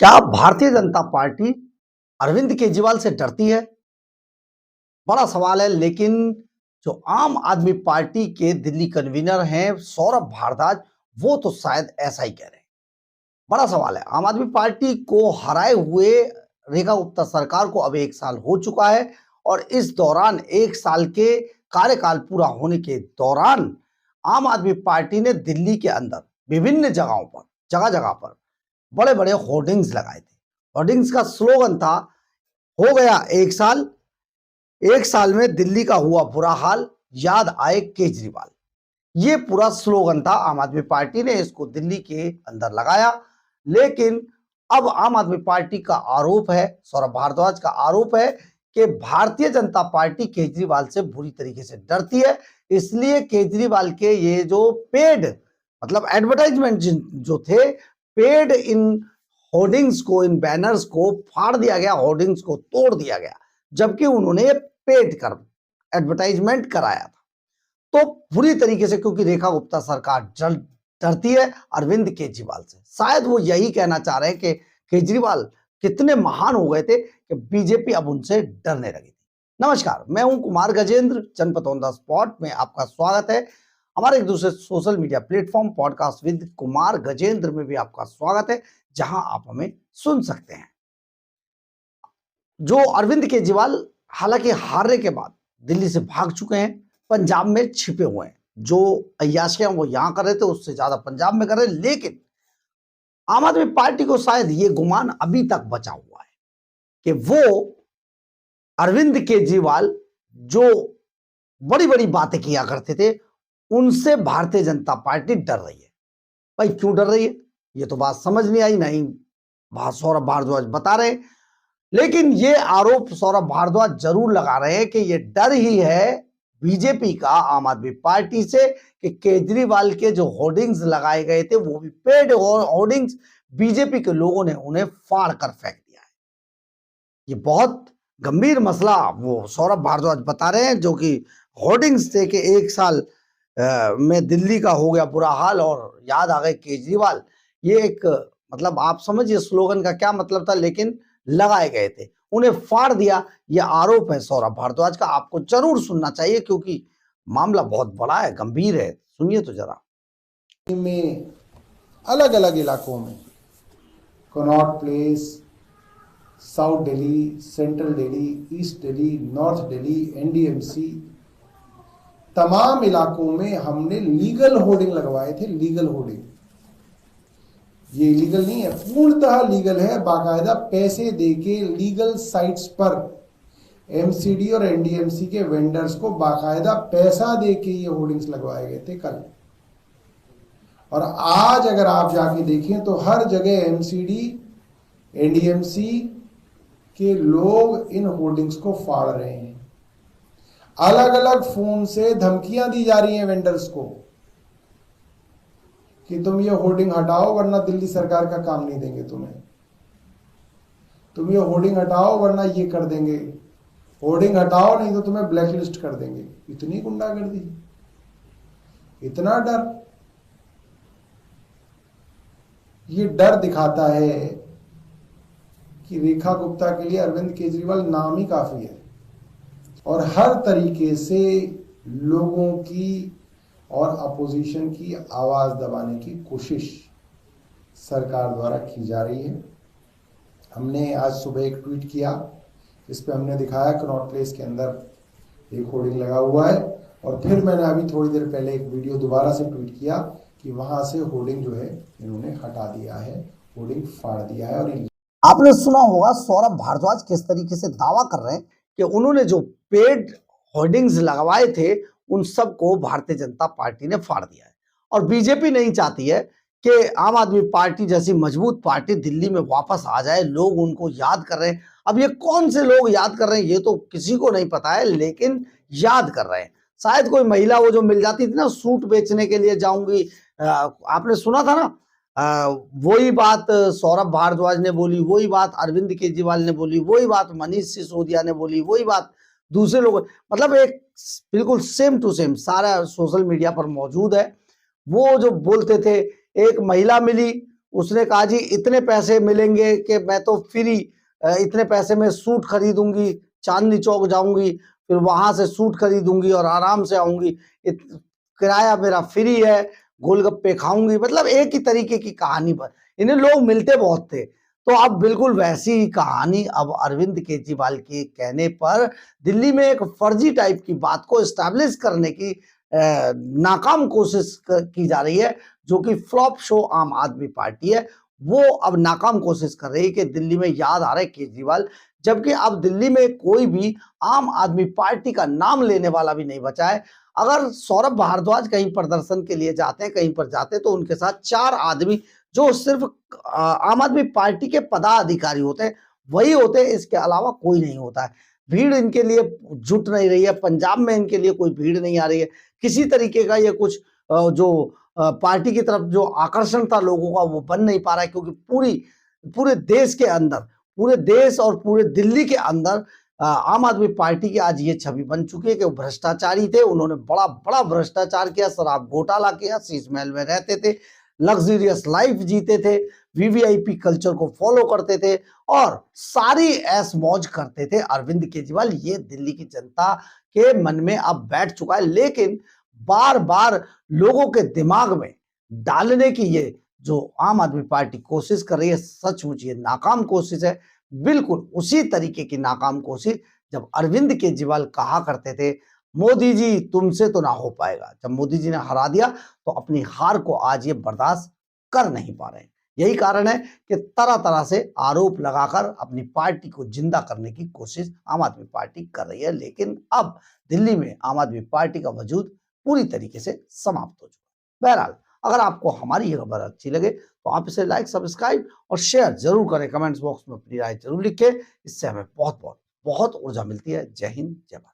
क्या भारतीय जनता पार्टी अरविंद केजरीवाल से डरती है? बड़ा सवाल है। लेकिन जो आम आदमी पार्टी के दिल्ली कन्वीनर हैं सौरभ भारद्वाज, वो तो शायद ऐसा ही कह रहे हैं। बड़ा सवाल है। आम आदमी पार्टी को हराए हुए रेखा गुप्ता सरकार को अब 1 साल हो चुका है और इस दौरान 1 साल के कार्यकाल पूरा होने के दौरान आम आदमी पार्टी ने दिल्ली के अंदर विभिन्न जगहों पर, जगह जगह पर बड़े बड़े होर्डिंग्स लगाए थे। होर्डिंग्स का स्लोगन था, हो गया 1 साल, 1 साल में दिल्ली का हुआ बुरा हाल, याद आए केजरीवाल। ये पूरा स्लोगन था। आम आदमी पार्टी ने इसको दिल्ली के अंदर लगाया। लेकिन अब आम आदमी पार्टी का आरोप है, सौरभ भारद्वाज का आरोप है कि भारतीय जनता पार्टी केजरीवाल से बुरी तरीके से डरती है। इसलिए केजरीवाल के ये जो पेड मतलब एडवर्टाइजमेंट जो थे, पेड इन होर्डिंग्स को, इन बैनर्स को फाड़ दिया गया, होर्डिंग्स को तोड़ दिया गया, जबकि उन्होंने पेड कर एडवर्टाइजमेंट कराया था। तो बुरी तरीके से, क्योंकि रेखा गुप्ता सरकार डरती है अरविंद केजरीवाल से। शायद वो यही कहना चाह रहे हैं कि केजरीवाल कितने महान हो गए थे कि बीजेपी अब उनसे डरने लगी थी। नमस्कार, मैं हूं कुमार गजेंद्र, जनपद ऑन द स्पॉट में आपका स्वागत है। हमारे एक दूसरे social media platform podcast with Kumar Gajendra में भी आपका स्वागत है, जहां आप हमें सुन सकते हैं। जो अरविंद केजरीवाल हालांकि हारने के बाद दिल्ली से भाग चुके हैं, पंजाब में छिपे हुए हैं। जो अय्याशियां वो यहां कर रहे थे उससे ज्यादा पंजाब में कर रहे हैं। लेकिन आम आदमी पार्टी को शायद ये गुमान अभी तक बचा हुआ है कि वो अरविंद केजरीवाल जो बड़ी बड़ी बातें किया करते थे, उनसे भारतीय जनता पार्टी डर रही है। भाई क्यों डर रही है, ये तो बात समझ नहीं आई। नहीं, सौरभ भारद्वाज बता रहे हैं। लेकिन ये आरोप सौरभ भारद्वाज जरूर लगा रहे हैं कि ये डर ही है बीजेपी का आम आदमी पार्टी से कि केजरीवाल के जो होर्डिंग्स लगाए गए थे वो भी पेड होर्डिंग्स, बीजेपी के लोगों ने उन्हें फाड़ कर फेंक दिया है। ये बहुत गंभीर मसला वो सौरभ भारद्वाज बता रहे हैं, जो कि होर्डिंग्स थे कि 1 साल में दिल्ली का हो गया बुरा हाल और याद आ गए केजरीवाल। ये एक मतलब आप समझिए स्लोगन का क्या मतलब था, लेकिन लगाए गए थे, उन्हें फाड़ दिया। यह आरोप है सौरभ भारद्वाज का। आपको जरूर सुनना चाहिए क्योंकि मामला बहुत बड़ा है, गंभीर है। सुनिए तो जरा। में अलग अलग इलाकों में, Connaught place, south Delhi, central Delhi, east Delhi, north Delhi, NDMC, तमाम इलाकों में हमने लीगल होर्डिंग लगवाए थे। लीगल होर्डिंग, ये इलीगल नहीं है, पूर्णतः लीगल है। बाकायदा पैसे देके लीगल साइट्स पर एमसीडी और एनडीएमसी के वेंडर्स को बाकायदा पैसा देके ये होर्डिंग्स लगवाए गए थे कल। और आज अगर आप जाके देखें तो हर जगह एमसीडी, एनडीएमसी के लोग इन होर्डिंग्स को फाड़ रहे हैं। अलग अलग फोन से धमकियां दी जा रही हैं वेंडर्स को कि तुम ये होर्डिंग हटाओ वरना दिल्ली सरकार का काम नहीं देंगे तुम्हें, तुम ये होर्डिंग हटाओ वरना ये कर देंगे, होर्डिंग हटाओ नहीं तो तुम्हें ब्लैकलिस्ट कर देंगे। इतनी गुंडागर्दी, इतना डर। ये डर दिखाता है कि रेखा गुप्ता के लिए अरविंद केजरीवाल नाम ही काफी है और हर तरीके से लोगों की और अपोजिशन की आवाज दबाने की कोशिश सरकार द्वारा की जा रही है। हमने आज सुबह एक ट्वीट किया, इस पे हमने दिखाया कनॉट प्लेस के अंदर एक होर्डिंग लगा हुआ है, और फिर मैंने अभी थोड़ी देर पहले एक वीडियो दोबारा से ट्वीट किया कि वहां से होर्डिंग जो है इन्होंने हटा दिया है, होर्डिंग फाड़ दिया है। और आपने सुना होगा सौरभ भारद्वाज किस तरीके से दावा कर रहे हैं कि उन्होंने जो पेड होर्डिंग्स लगवाए थे उन सबको भारतीय जनता पार्टी ने फाड़ दिया है। और बीजेपी नहीं चाहती है कि आम आदमी पार्टी जैसी मजबूत पार्टी दिल्ली में वापस आ जाए। लोग उनको याद कर रहे हैं। अब ये कौन से लोग याद कर रहे हैं ये तो किसी को नहीं पता है, लेकिन याद कर रहे हैं। शायद कोई महिला वो जो मिल जाती थी ना, सूट बेचने के लिए जाऊंगी, आपने सुना था ना, वही बात सौरभ भारद्वाज ने बोली, वही बात अरविंद केजरीवाल ने बोली, वही बात मनीष सिसोदिया ने बोली, वही बात दूसरे लोग, मतलब एक बिल्कुल सेम टू सेम सारा सोशल मीडिया पर मौजूद है। वो जो बोलते थे, एक महिला मिली, उसने कहा जी इतने पैसे मिलेंगे कि मैं तो फ्री, इतने पैसे में सूट खरीदूंगी, चांदनी चौक जाऊंगी, फिर वहां से सूट खरीदूंगी और आराम से आऊंगी, किराया मेरा फ्री है, गोलगप्पे खाऊंगी। मतलब एक ही तरीके की कहानी पर इन्हें लोग मिलते बहुत थे। तो अब बिल्कुल वैसी ही कहानी अब अरविंद केजरीवाल के कहने पर दिल्ली में एक फर्जी टाइप की बात को एस्टैब्लिश करने की नाकाम कोशिश की जा रही है, जो कि फ्लॉप शो आम आदमी पार्टी है। वो अब नाकाम कोशिश कर रही है कि दिल्ली में याद आ रहे केजरीवाल, जबकि अब दिल्ली में कोई भी आम आदमी पार्टी का नाम लेने वाला भी नहीं बचा है। अगर सौरभ भारद्वाज कहीं प्रदर्शन के लिए जाते हैं, कहीं पर जाते हैं, तो उनके साथ 4 आदमी जो सिर्फ आम आदमी पार्टी के पदाधिकारी होते हैं वही होते हैं, इसके अलावा कोई नहीं होता है। भीड़ इनके लिए जुट नहीं रही है, पंजाब में इनके लिए कोई भीड़ नहीं आ रही है, किसी तरीके का ये कुछ जो पार्टी की तरफ जो आकर्षण था लोगों का वो बन नहीं पा रहा है, क्योंकि पूरे देश के अंदर, पूरे देश और पूरे दिल्ली के अंदर आम आदमी पार्टी की आज ये छवि बन चुकी है कि वो भ्रष्टाचारी थे। उन्होंने बड़ा बड़ा भ्रष्टाचार किया, शराब घोटाला किया, शीश महल में रहते थे, लग्जरियस लाइफ जीते थे, वीवीआईपी कल्चर को फॉलो करते थे और सारी ऐश मौज करते थे अरविंद केजरीवाल। ये दिल्ली की जनता के मन में अब बैठ चुका है, लेकिन बार बार लोगों के दिमाग में डालने की ये जो आम आदमी पार्टी कोशिश कर रही है, सचमुच ये नाकाम कोशिश है। बिल्कुल उसी तरीके की नाकाम कोशिश जब अरविंद केजरीवाल कहा करते थे, मोदी जी तुमसे तो ना हो पाएगा। जब मोदी जी ने हरा दिया तो अपनी हार को आज ये बर्दाश्त कर नहीं पा रहे हैं। यही कारण है कि तरह तरह से आरोप लगाकर अपनी पार्टी को जिंदा करने की कोशिश आम आदमी पार्टी कर रही है, लेकिन अब दिल्ली में आम आदमी पार्टी का वजूद पूरी तरीके से समाप्त हो चुका है। बहरहाल, अगर आपको हमारी ये खबर अच्छी लगे तो आप इसे लाइक, सब्सक्राइब और शेयर जरूर करें। कमेंट्स बॉक्स में अपनी राय जरूर लिखें, इससे हमें बहुत बहुत बहुत ऊर्जा मिलती है। जय हिंद, जय भारत।